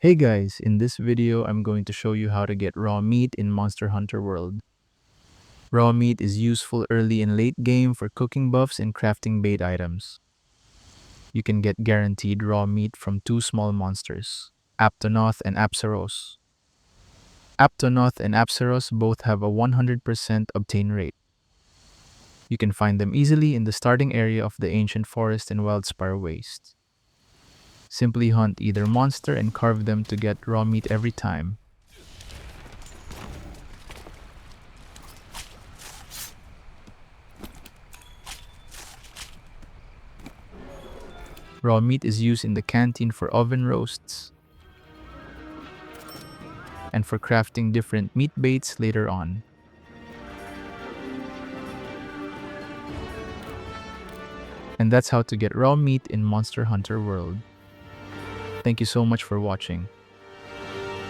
Hey guys, in this video I'm going to show you how to get raw meat in Monster Hunter World. Raw meat is useful early and late game for cooking buffs and crafting bait items. You can get guaranteed raw meat from two small monsters, Aptonoth and Apsaros. Aptonoth and Apsaros both have a 100% obtain rate. You can find them easily in the starting area of the Ancient Forest and Wildspire Waste. Simply hunt either monster and carve them to get raw meat every time. Raw meat is used in the canteen for oven roasts and for crafting different meat baits later on. And that's how to get raw meat in Monster Hunter World. Thank you so much for watching.